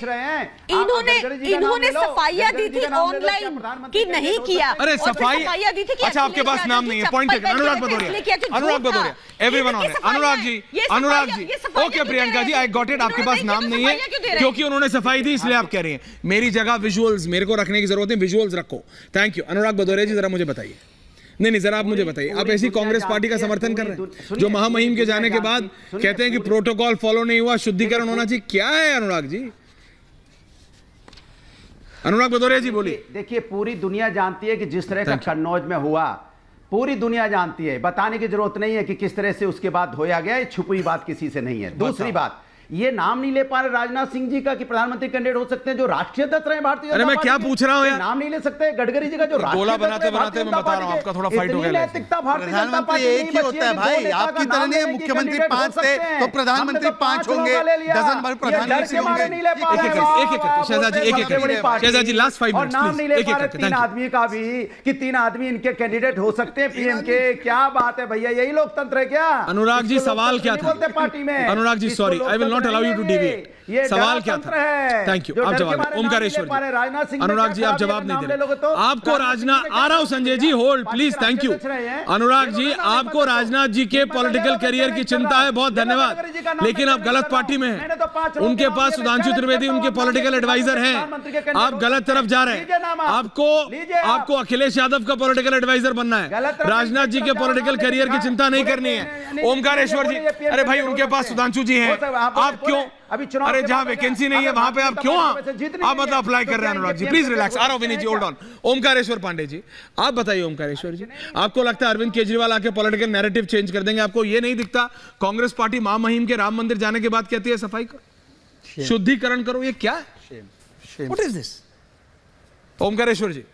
इन्होंने सफाइयां दी थी ऑनलाइन कि नहीं किया। अरे सफाइयां दी थी कि अच्छा आपके पास नाम नहीं है, point taken. Anurag Bhadauria, everyone on है। Anurag ji okay Priyanka ji, I got it. आपके पास नाम नहीं है क्योंकि उन्होंने सफाई दी, इसलिए आप कह रही हैं। मेरी जगह विजुअल्स मेरे को रखने की जरूरत है, विजुअल्स रखो। Thank you. अनुराग भदौरिया जी, जरा मुझे बताइए। नहीं जरा आप मुझे बताइए, आप ऐसी कांग्रेस पार्टी का समर्थन कर रहे हैं जो महामहिम के जाने के बाद कहते हैं कि प्रोटोकॉल फॉलो नहीं हुआ, शुद्धिकरण होना चाहिए। क्या है अनुराग जी? अनुराग भदौरिया जी बोलिए। देखिए, पूरी दुनिया जानती है कि जिस तरह का कन्नौज में हुआ, पूरी दुनिया जानती है, बताने की जरूरत नहीं है कि किस तरह से उसके बाद होया गया। ये छुपी हुई बात किसी से नहीं है। दूसरी बात, ये नाम नहीं ले पा रहे राजनाथ सिंह जी का कि प्रधानमंत्री कैंडिडेट हो सकते हैं जो राष्ट्रीय अध्यक्ष रहे भारतीय। अरे मैं क्या पूछ रहा हूं यार, नाम नहीं ले सकते। गडकरी जी का जो गोला बनाते बनाते मैं बता रहा हूं, आपका थोड़ा फाइट हो गया। नैतिकता भारतीय जनता पार्टी एक ही होता है भाई, आपकी तरह नहीं। मुख्यमंत्री 5 थे तो प्रधानमंत्री 5 होंगे, डजन भर प्रधानमंत्री होंगे। एक शहजाद जी लास्ट 5 मिनट्स नाम नहीं ले पा रहे 3 आदमी का भी कि 3 आदमी इनके कैंडिडेट हो सकते हैं पीएम के। क्या बात है भैया, यही लोकतंत्र है क्या? अनुराग जी सवाल क्या था पार्टी में? Anurag ji sorry, I will not allow you to deviate. सवाल क्या था? Thank you. आप जवाब, ओमकारेश्वर जी। अनुराग जी आप जवाब नहीं दे रहे। आपको राजनाथ, आ रहा हूं Sanjay ji, hold please, thank you. Anurag ji आपको राजनाथ जी के पॉलिटिकल करियर की चिंता है, बहुत धन्यवाद, लेकिन आप गलत पार्टी में हैं। उनके पास सुधांशु त्रिवेदी उनके पॉलिटिकल एडवाइजर हैं, आप गलत तरफ जा रहे हैं। आपको अखिलेश यादव का पॉलिटिकल एडवाइजर बनना है, राजनाथ जी के पॉलिटिकल करियर की चिंता नहीं करनी है। ओमकारेश्वर जी, अरे भाई उनके पास सुधांशु जी हैं, आप क्यों? अरे जहां वैकेंसी नहीं है वहां पे आप क्यों आप मतलब अप्लाई कर रहे हैं? Anurag ji please relax. आ रहा हूं विनीत जी, होल्ड ऑन। ओमकारेश्वर पांडे जी आप बताइए। ओमकारेश्वर जी, आपको लगता है अरविंद केजरीवाल आके पॉलिटिकल नैरेटिव चेंज कर देंगे? आपको ये नहीं दिखता कांग्रेस पार्टी महामहिम के राम मंदिर जाने के बाद कहती है सफाई करो, शुद्धिकरण करो? ये क्या है? What is this? Omkareshwar ji,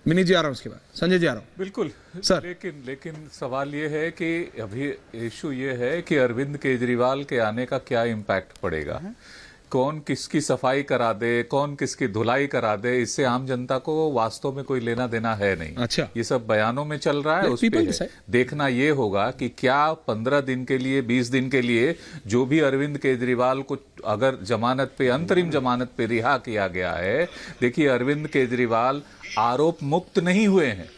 Vineet ji आ रहा हूं, उसके बाद संजय जी आ रहा हूं। बिल्कुल सर, लेकिन सवाल ये है कि अभी इशू ये है कि अरविंद केजरीवाल के आने का क्या इम्पैक्ट पड़ेगा। कौन किसकी सफाई करा दे, कौन किसकी धुलाई करा दे, इससे आम जनता को वास्तव में कोई लेना देना है नहीं। अच्छा, ये सब बयानों में चल रहा है। उस पे देखना ये होगा कि क्या 15 दिन के लिए, 20 दिन के लिए जो भी अरविंद केजरीवाल को अगर जमानत पे, अंतरिम जमानत पे रिहा किया गया है। देखिए, अरविंद केजरीवाल आरोप मुक्त नहीं हुए हैं,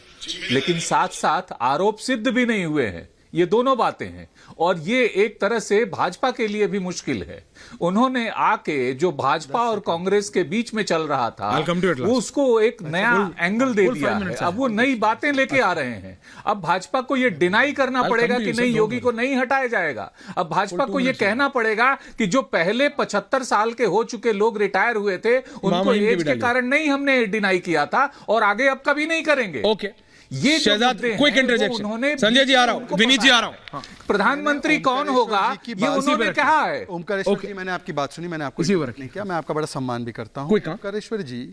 लेकिन साथ साथ आरोप सिद्ध भी नहीं हुए हैं। ये दोनों बातें हैं और ये एक तरह से भाजपा के लिए भी मुश्किल है। उन्होंने आके जो भाजपा और कांग्रेस के बीच में चल रहा था वो उसको एक नया एंगल दे दिया है। अब वो नई बातें लेके आ रहे हैं। अब भाजपा को ये डिनाई करना पड़ेगा कि नहीं, योगी को नहीं हटाया जाएगा। अब भाजपा को ये कहना पड़ेगा कि जो पहले 75 साल के हो चुके लोग रिटायर हुए थे उनको एज के कारण नहीं हमने डिनाई किया था और आगे अब कभी नहीं करेंगे। ओके, ये शहजाद क्विक इंटरजेक्शन। संजय जी आ रहा हूं, विनीत जी आ रहा हूं। प्रधानमंत्री कौन होगा ये उन्होंने कहा है। ओमकारेश्वर जी, मैंने आपकी बात सुनी, मैंने आपको नहीं किया, मैं आपका बड़ा सम्मान भी करता हूं। ओमकारेश्वर जी,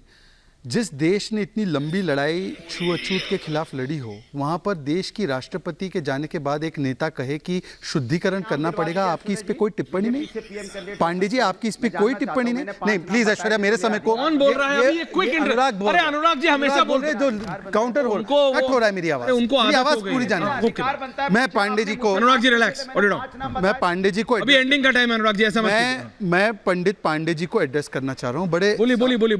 जिस देश ने इतनी लंबी लड़ाई छूअछूत के खिलाफ लड़ी हो, वहां पर देश की राष्ट्रपति के जाने के बाद एक नेता कहे कि शुद्धिकरण करना पड़ेगा, आपकी इस पे कोई टिप्पणी नहीं? पांडे जी, आपकी इस पे कोई टिप्पणी नहीं? नहीं प्लीज ऐश्वर्या, मेरे समय को कौन बोल रहा है? ये क्विक अनुराग बोल रहे हैं। अनुराग जी हमेशा बोल रहे हैं, जो काउंटर हो रहा है मेरी आवाज, उनको आवाज पूरी जानी। मैं पांडे जी को, अनुराग जी रिलैक्स, मैं पांडे जी को, अभी एंडिंग का टाइम है अनुराग जी, ऐसा मैं पंडित पांडे जी को एड्रेस करना चाह रहा हूँ। बड़े बोली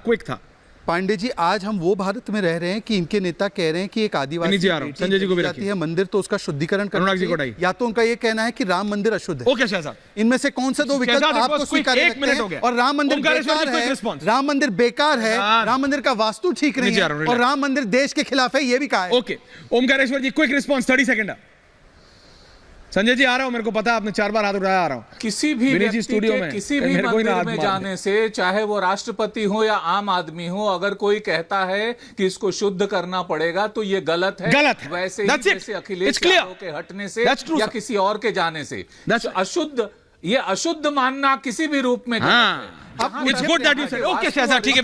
क्विक था। पांडे जी, आज हम वो भारत में रह रहे हैं कि इनके नेता कह रहे हैं कि एक आदिवासी संजय जी को भी जाती है मंदिर तो उसका शुद्धिकरण करना चाहिए, या तो उनका ये कहना है कि राम मंदिर अशुद्ध है। ओके शहजाद, इनमें से कौन सा दो विकल्प आपको स्वीकार्य लगते हैं? और राम मंदिर बेकार है, राम मंदिर बेकार है, राम मंदिर का वास्तु ठीक नहीं है और राम मंदिर देश के खिलाफ है, ये भी कहा है। ओके ओमकारेश्वर जी, quick response, 30 second. Sanjay ji आ रहा हूं, मेरे को पता है आपने 4 बार हाथ उठाया, आ रहा हूं। किसी भी व्यक्ति के किसी भी मंदिर में जाने से, चाहे वो राष्ट्रपति हो या आम आदमी हो, अगर कोई कहता है कि इसको शुद्ध करना पड़ेगा तो ये गलत है। वैसे ही जैसे अखिलेश यादव के हटने से या किसी और के जाने से अशुद्ध, ये अशुद्ध मानना किसी भी रूप में It's good that you said. Okay Shahzad, ठीक है।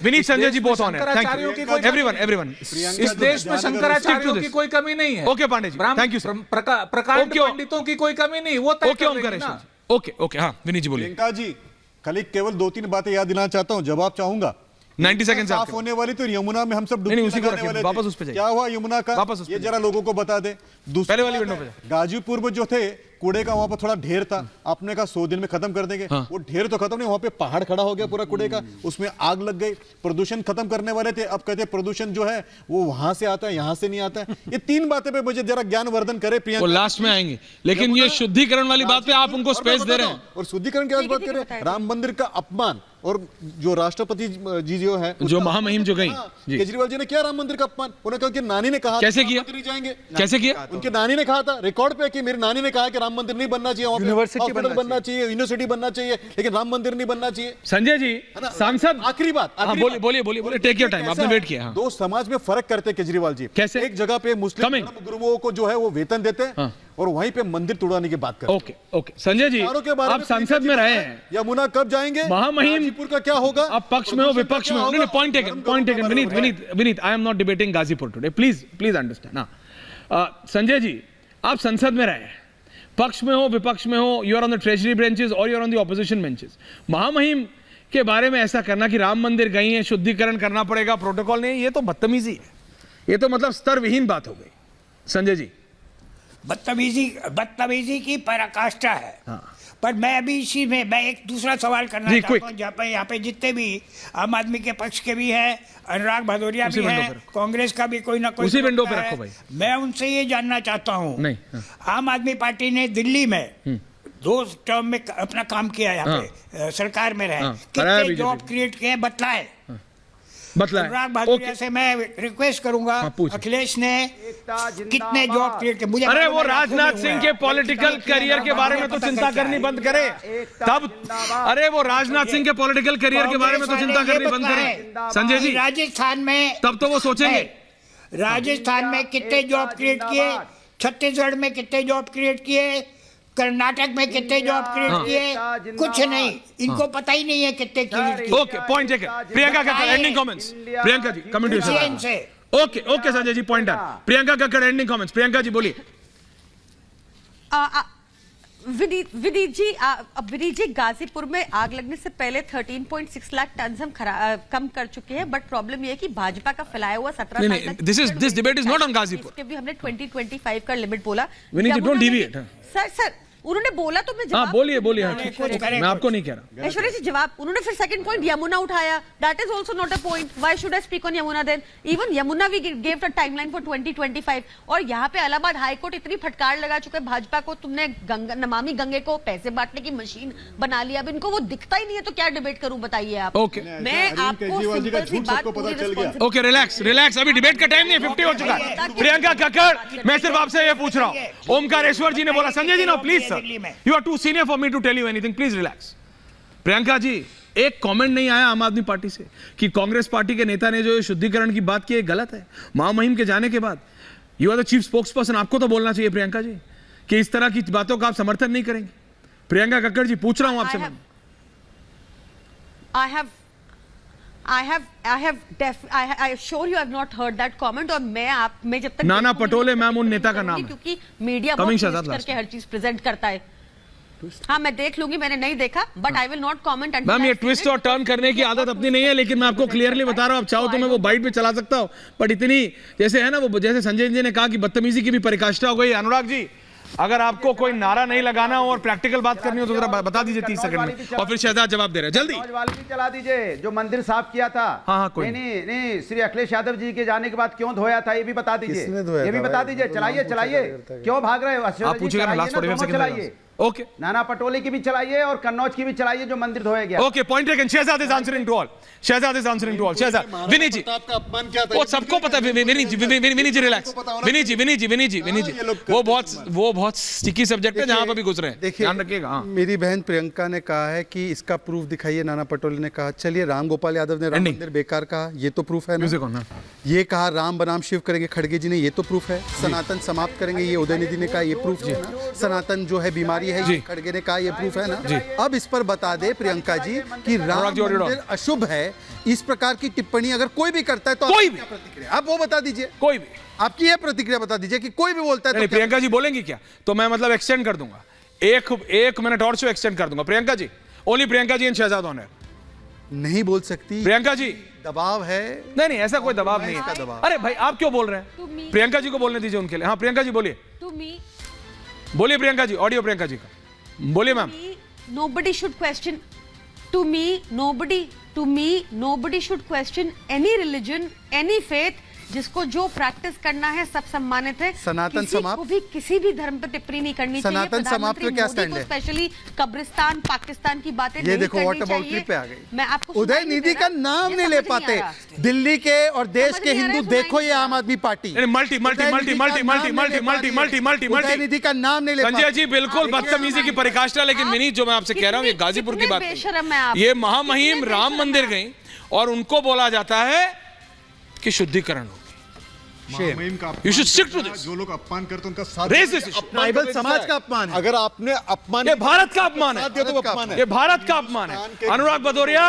विनीत संजय जी बोथ ऑन है। Thank you everyone. इस देश में शंकराचार्यों की कोई कमी नहीं है। Okay Pandey ji, thank you sir. प्रकांड पंडितों की कोई कमी नहीं, वो ओके ओमकारेश्वर जी, ओके हाँ विनीत जी बोलिए। प्रियंका जी, खाली केवल 2-3 बातें याद दिलाना चाहता हूँ, जवाब चाहूंगा। 90 सेकंड साफ होने वाली तो यमुना में हम सब डुबकी लगाने वाले थे। वापस उस पे क्या हुआ यमुना का, ये जरा लोगों को बता दे। पहले वाली विंडो पे गाजीपुर में जो थे कूड़े का वहां पर थोड़ा ढेर था, आपने कहा 100 दिन में खत्म कर देंगे। वो ढेर तो खत्म नहीं, वहां पे पहाड़ खड़ा हो गया पूरा कूड़े का, उसमें आग लग गई। प्रदूषण खत्म करने वाले थे, अब कहते प्रदूषण जो है वो वहां से आता है, यहां से नहीं आता है। ये 3 बातें पे मुझे जरा ज्ञानवर्धन करे प्रियंका। वो लास्ट में आएंगे, लेकिन ये शुद्धिकरण वाली बात पे आप उनको स्पेस दे रहे हैं। और शुद्धिकरण की बात कर रहे हैं, राम मंदिर का अपमान, और जो राष्ट्रपति जी जो है, जो महामहिम जो गई, केजरीवाल जी ने किया राम मंदिर का अपमान। उन्होंने कहा कि नानी ने कहा, कैसे किया? नहीं जाएंगे, कैसे किया? उनकी नानी ने कहा था रिकॉर्ड पे कि मेरी नानी ने कहा कि राम मंदिर नहीं बनना चाहिए, यूनिवर्सिटी बनना चाहिए, यूनिवर्सिटी बनना चाहिए, लेकिन राम मंदिर नहीं बनना चाहिए। संजय जी सांसद, आखिरी बात, बोलिए, टेक योर टाइम, आपने वेट किया। 2 समाज में फर्क करते केजरीवाल जी। कैसे? एक जगह पे मुस्लिम गुरुओं को जो है वो वेतन देते हैं, और वहीं पे मंदिर तोड़ाने की बात करते हैं। ओके संजय जी, आप संसद में रहे हैं, यमुना कब जाएंगे, महामहिम गाजीपुर का क्या होगा? आप पक्ष में हो विपक्ष में हो, point taken. Vineet, I am not debating Ghazipur today, please understand. Sanjay ji, आप संसद में रहे हैं, पक्ष में हो विपक्ष में हो, you are on the treasury benches और you are on the opposition benches. महामहिम के बारे में ऐसा करना कि राम मंदिर गई है, शुद्धिकरण करना पड़ेगा, प्रोटोकॉल नहीं, ये तो बदतमीजी है, ये तो मतलब स्तर विहीन बात हो गई। संजय जी, बदतमीजी की पराकाष्ठा है। पर मैं अभी इसी में मैं एक दूसरा सवाल करना चाहता हूँ, जहाँ पे यहाँ पे जितने भी आम आदमी के पक्ष के भी हैं, अनुराग भदौरिया भी हैं, कांग्रेस का भी कोई ना कोई उसी विंडो पे रखो भाई। मैं उनसे ये जानना चाहता हूँ, आम आदमी पार्टी ने दिल्ली में 2 टर्म में अपना काम किया, यहाँ पे सरकार में रहे, कितने जॉब क्रिएट किए बतलाए। अनुराग भदौरिया से मैं रिक्वेस्ट करूंगा, अखिलेश ने कितने जॉब क्रिएट किए? मुझे अरे वो राजनाथ सिंह के पॉलिटिकल करियर के बारे में तो चिंता करनी बंद करे तब। अरे वो राजनाथ सिंह के पॉलिटिकल करियर के बारे में तो चिंता करनी बंद करे संजय जी। राजस्थान में तब तो वो सोचेंगे, राजस्थान में कितने जॉब क्रिएट किए, छत्तीसगढ़ में कितने जॉब क्रिएट किए, कर्नाटक में कितने जॉब क्रिएट किए? कुछ नहीं, इनको पता ही नहीं है कितने क्रिएट किए। Okay, point taken. Priyanka Kakkar, ending comments. Priyanka ji, comment okay Sanjay ji, point done. Priyanka Kakkar, ending comments. Priyanka ji बोलिए। विनीत जी, गाजीपुर में आग लगने से पहले 13.6 लाख टन हम कम कर चुके हैं, बट प्रॉब्लम ये है कि भाजपा का फैलाया हुआ 17 साल तक this debate is not on Ghazipur. इसके भी हमने 2025 का लिमिट बोला। Vineet, don't deviate. सर उन्होंने बोला तो मैं जवाब बोलिए, मैं आपको नहीं कह रहा। ऐश्वर्या जी जवाब, उन्होंने फिर सेकंड पॉइंट यमुना उठाया, that is also not a point, why should I speak on Yamuna then? Even Yamuna we give the timeline for 2025। और यहाँ पे इलाहाबाद हाई कोर्ट इतनी फटकार लगा चुका है भाजपा को, तुमने नमामि गंगे को पैसे बांटने की मशीन बना लिया, अब इनको वो दिखता ही नहीं है तो क्या डिबेट करूं बताइए आप। मैं आपको सिंपल सी बात, ओके रिलैक्स, अभी डिबेट का टाइम नहीं है, 50 हो चुका है। प्रियंका कक्कड़, मैं सिर्फ आपसे ये पूछ रहा हूँ, ओमकारेश्वर जी ने बोला, Sanjay ji no please sir, you are too senior for me to tell you anything, please relax. Priyanka ji, एक कमेंट नहीं आया आम आदमी पार्टी से कि कांग्रेस पार्टी के नेता ने जो शुद्धिकरण की बात की है गलत है। महामहिम के जाने के बाद you are the chief spokesperson, आपको तो बोलना चाहिए प्रियंका जी कि इस तरह की बातों का आप समर्थन नहीं करेंगे। प्रियंका कक्कड़ जी, पूछ रहा हूं आपसे मैं। I assure you I have not heard that comment। और मैं जब तक नाना पटोले मैम उन नेता का नाम है, क्योंकि मीडिया बहुत करके हर चीज प्रेजेंट करता है। हाँ, मैं देख लूंगी, मैंने नहीं देखा, but I will not comment. Ma'am ये ट्विस्ट और टर्न करने की आदत अपनी नहीं है, लेकिन मैं आपको क्लियरली बता रहा हूँ, आप चाहो तो मैं वो बाइट पे चला सकता हूँ, बट इतनी जैसे है ना वो, जैसे संजय जी ने कहा कि बदतमीजी की भी परिकाष्ठा हो गई। अनुराग जी, अगर आपको कोई नारा नहीं लगाना हो और प्रैक्टिकल बात करनी हो तो जरा बता दीजिए 30 सेकंड में, और फिर शहजाद जवाब दे रहे हैं, जल्दी वाली चला दीजिए। जो मंदिर साफ किया था, नहीं, श्री अखिलेश यादव जी के जाने के बाद क्यों धोया था, ये भी बता दीजिए, ये भी बता दीजिए। चलाइए, क्यों भाग रहे हो? आप पूछिएगा, चलाइए। ओके, नाना पटोले की भी चलाइए और कन्नौज की भी चलाइए, जो मंदिर धोया गया। Okay, point taken. Shahzad is answering to all. Shahzad Vineet ji, अपमान क्या था वो सबको पता है। विनीत जी रिलैक्स। विनीत जी, वो बहुत स्टिकी सब्जेक्ट है जहां पर भी घुस रहे हैं, ध्यान रखिएगा। मेरी बहन प्रियंका ने कहा है कि इसका प्रूफ दिखाइए। नाना पटोले ने कहा चलिए, राम गोपाल यादव ने राम मंदिर बेकार कहा, ये तो प्रूफ है ना। ये कहा राम बनाम शिव करेंगे खड़गे जी ने, ये तो प्रूफ है। सनातन समाप्त करेंगे, ये उदयनिधि ने कहा, ये प्रूफ है ना। सनातन जो है बीमारी है, ये खड़गे ने कहा, ये प्रूफ है ना। अब इस पर बता दे प्रियंका जी कि राम मंदिर अशुभ है, इस प्रकार की टिप्पणी अगर कोई भी करता है तो कोई भी प्रतिक्रिया आप वो बता दीजिए, कोई भी आपकी ये प्रतिक्रिया बता दीजिए कि कोई भी बोलता है तो प्रियंका जी बोलेंगी क्या, तो मैं मतलब एक्सटेंड कर दूंगा, एक मिनट और शो एक्सटेंड कर दूंगा। Priyanka ji, only Priyanka ji and Shahzad on air. नहीं बोल सकती प्रियंका जी, दबाव है। नहीं, ऐसा कोई दबाव नहीं है। अरे भाई आप क्यों बोल रहे हैं? प्रियंका जी को बोलने दीजिए उनके लिए। हाँ प्रियंका जी बोलिए। बोलिए प्रियंका जी, ऑडियो प्रियंका जी का, बोलिए ma'am. Nobody should question. To me, nobody should question any religion, any faith. जिसको जो प्रैक्टिस करना है सब सम्मानित है। सनातन समाप्त को भी किसी भी धर्म पे टिप्पणी नहीं करनी चाहिए। सनातन समाप्त पे क्या स्टैंड है? स्पेशली कब्रिस्तान पाकिस्तान की बातें ये नहीं देखो करनी व्हाट अबाउट चाहिए। ट्रिप पे आ गई। मैं आपको उदय निधि का नाम नहीं ले पाते दिल्ली के और देश के हिंदू। देखो ये आम आदमी पार्टी मल्टी उदय निधि का नाम नहीं ले पाते। संजय जी बिल्कुल बदतमीजी की पराकाष्ठा। लेकिन विनीत, जो मैं आपसे कह रहा हूँ, ये गाजीपुर की बात नहीं, ये महामहिम राम मंदिर गई और उनको बोला जाता है कि शुद्धिकरण हो। You should stick to this. जो लोग अपमान करते हैं उनका साथ Raise this issue. ट्राइबल समाज का अपमान है। अगर आपने अपमान ये भारत का अपमान है, साथ दिया तो वो अपमान है। ये भारत का अपमान है। अनुराग भदौरिया,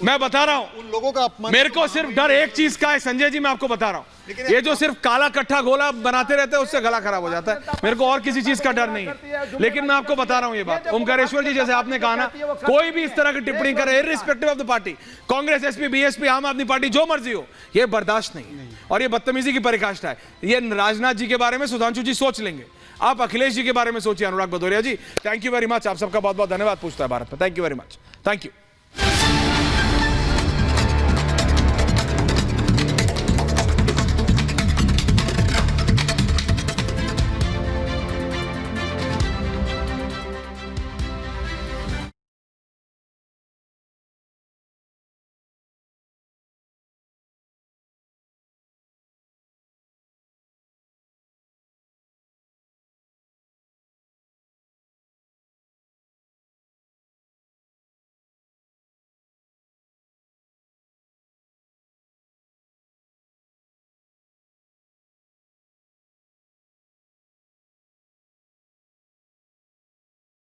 मैं बता रहा हूं, उन लोगों का अपमान। मेरे को सिर्फ डर एक चीज का है संजय जी, मैं आपको बता रहा हूं, ये जो सिर्फ काला कट्ठा गोला बनाते रहते हैं उससे गला खराब हो जाता है। मेरे को और किसी चीज का डर नहीं है। लेकिन मैं आपको बता रहा हूं ये बात, ओमकारेश्वर जी, जैसे आपने कहा ना, कोई भी इस तरह की टिप्पणी करे irrespective of the party, Congress, SP, BSP, आम आदमी पार्टी, जो मर्जी हो, ये बर्दाश्त नहीं। और ये बदतमीजी की पराकाष्ठा है। ये राजनाथ जी के बारे में सुधांशु जी सोच लेंगे, आप अखिलेश जी के बारे में सोचिए। अनुराग भदौरिया जी, थैंक यू वेरी मच, आप सबका बहुत बहुत धन्यवाद पूछता है भारत में। Thank you very much, thank you.